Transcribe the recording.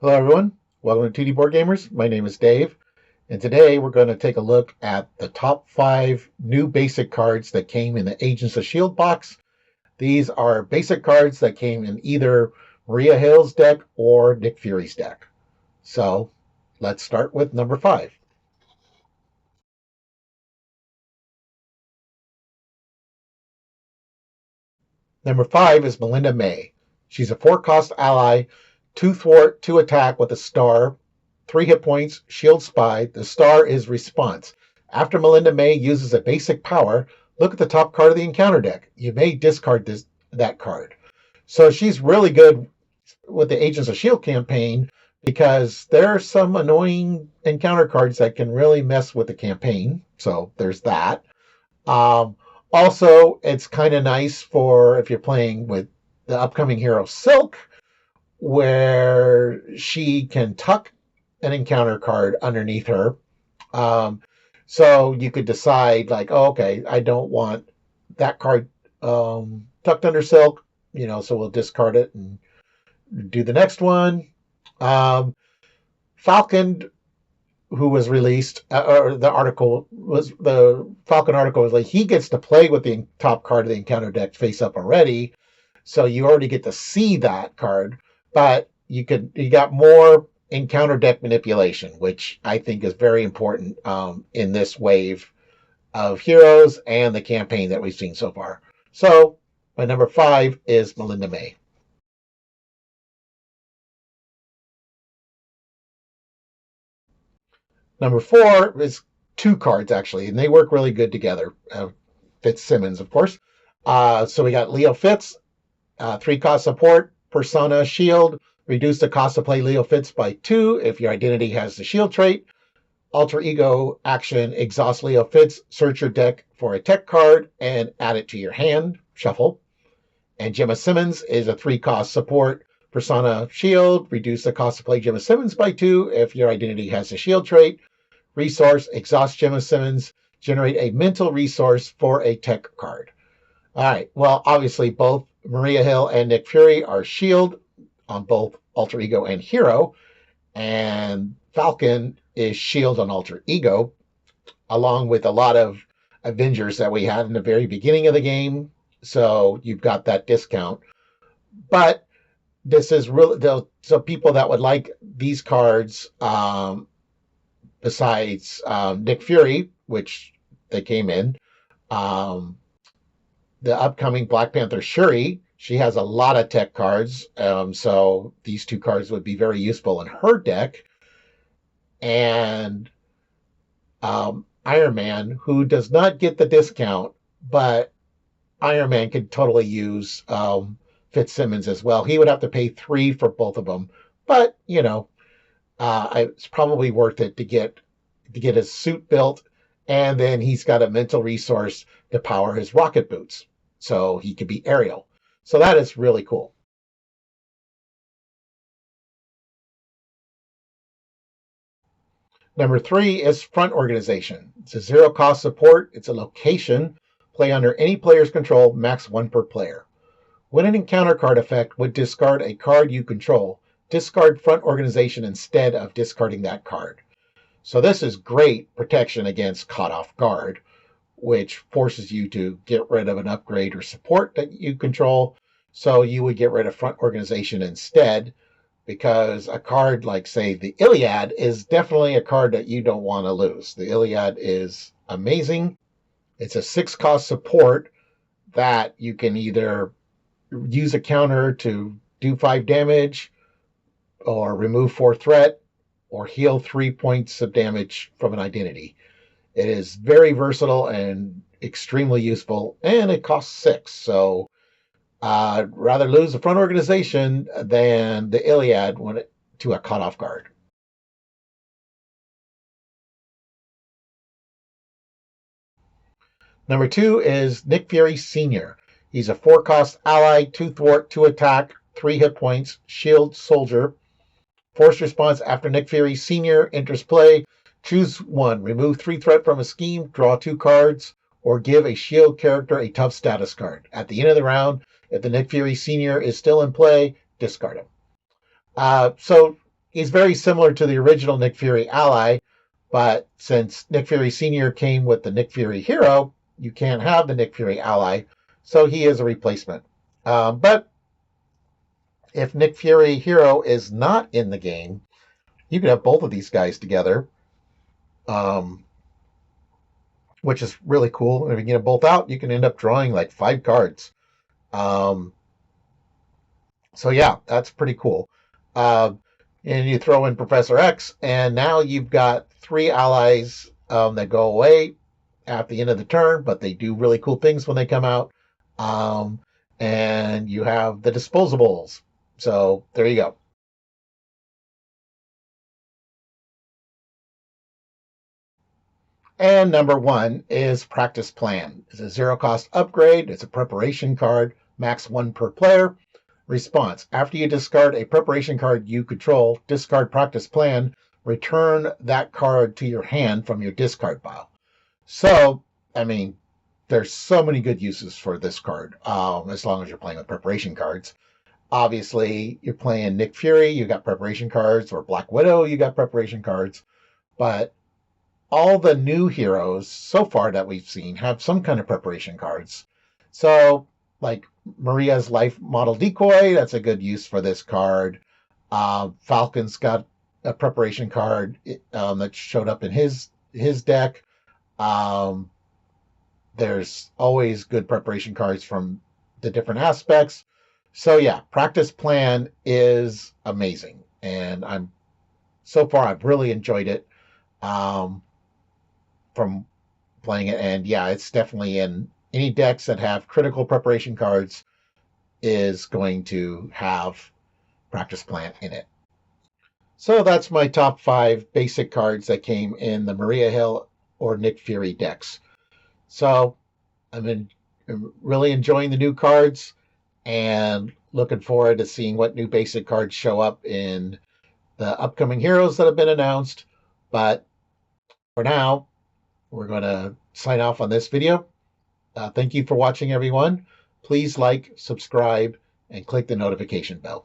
Hello, everyone. Welcome to TD Board Gamers. My name is Dave, and today we're going to take a look at the top 5 new basic cards that came in the Agents of S.H.I.E.L.D. box. These are basic cards that came in either Maria Hill's deck or Nick Fury's deck. So let's start with number 5. Number 5 is Melinda May. She's a 4-cost ally, 2 thwart, 2 attack with a star, 3 hit points, shield spy. The star is response. After Melinda May uses a basic power, look at the top card of the encounter deck. You may discard that card. So she's really good with the Agents of S.H.I.E.L.D. campaign because there are some annoying encounter cards that can really mess with the campaign. So there's that. Um, Also, it's kind of nice for if you're playing with the upcoming hero Silk, where she can tuck an encounter card underneath her. Um, so you could decide, like, oh, okay, I don't want that card tucked under Silk, so we'll discard it and do the next one. Um, Falcon, who was released, or the Falcon article was like he gets to play with the top card of the encounter deck face up already, so you already get to see that card, but you got more encounter deck manipulation, which I think is very important in this wave of heroes and the campaign that we've seen so far. So my number 5 is Melinda May. Number 4 is 2 cards actually, and they work really good together. Fitzsimmons, of course. So we got Leo Fitz, 3-cost support, Persona Shield. Reduce the cost to play Leo Fitz by 2 if your identity has the shield trait. Alter Ego action, exhaust Leo Fitz, search your deck for a tech card and add it to your hand, shuffle. And Gemma Simmons is a 3-cost support, Persona Shield. Reduce the cost to play Gemma Simmons by 2 if your identity has the shield trait. Resource, exhaust Gemma Simmons, generate a mental resource for a tech card. All right. Well, obviously, both Maria Hill and Nick Fury are Shield on both Alter Ego and Hero, and Falcon is Shield on Alter Ego, along with a lot of Avengers that we had in the very beginning of the game. So you've got that discount. But this is really so people that would like these cards, besides Nick Fury, which they came in. Um, the upcoming Black Panther Shuri, she has a lot of tech cards, so these 2 cards would be very useful in her deck. And Iron Man, who does not get the discount, but Iron Man could totally use Fitzsimmons as well. He would have to pay 3 for both of them, but it's probably worth it to get his suit built, and then he's got a mental resource to power his rocket boots, so he could be aerial. So that is really cool. Number 3 is Front Organization. It's a 0-cost support. It's a location. Play under any player's control, max 1 per player. When an encounter card effect would discard a card you control, discard Front Organization instead of discarding that card. So this is great protection against caught off guard, which forces you to get rid of an upgrade or support that you control. So you would get rid of Front Organization instead, because a card like, say, the Iliad is definitely a card that you don't want to lose. The Iliad is amazing. It's a 6-cost support that you can either use a counter to do 5 damage, or remove 4 threat, or heal 3 points of damage from an identity. It is very versatile and extremely useful, and it costs 6. So rather lose the Front Organization than the Iliad to a caught off guard. Number 2 is Nick Fury Sr. He's a 4-cost ally, 2 thwart, 2 attack, 3 hit points, shield soldier. Force response after Nick Fury Sr. enters play. Choose 1. Remove 3 threat from a scheme, draw 2 cards, or give a shield character a tough status card. At the end of the round, if the Nick Fury Sr. is still in play, discard him. So He's very similar to the original Nick Fury ally, but since Nick Fury Sr. came with the Nick Fury Hero, you can't have the Nick Fury ally, so he is a replacement. But if Nick Fury Hero is not in the game, you can have both of these guys together, um, which is really cool. And if you get them both out, you can end up drawing like 5 cards. Um, so yeah, that's pretty cool. Uh, and you throw in Professor X, and now you've got 3 allies that go away at the end of the turn, but they do really cool things when they come out. Um, and you have the disposables. So there you go. And number 1 is Practice Plan. It's a 0 cost upgrade. It's a preparation card, max 1 per player. Response: after you discard a preparation card you control, discard Practice Plan, return that card to your hand from your discard pile. So, I mean, there's so many good uses for this card, as long as you're playing with preparation cards. Obviously, you're playing Nick Fury, you got preparation cards, or Black Widow, you got preparation cards. But all the new heroes so far that we've seen have some kind of preparation cards. So, like Maria's Life Model Decoy, that's a good use for this card. Falcon's got a preparation card that showed up in his deck. Um, there's always good preparation cards from the different aspects. So yeah, Practice Plan is amazing, and I've really enjoyed it. Um, from playing it. And yeah, it's definitely in any decks that have critical preparation cards is going to have Practice Plan in it. So that's my top 5 basic cards that came in the Maria Hill or Nick Fury decks. So I'm really enjoying the new cards and looking forward to seeing what new basic cards show up in the upcoming heroes that have been announced. But for now, we're going to sign off on this video. Thank you for watching, everyone. Please like, subscribe, and click the notification bell.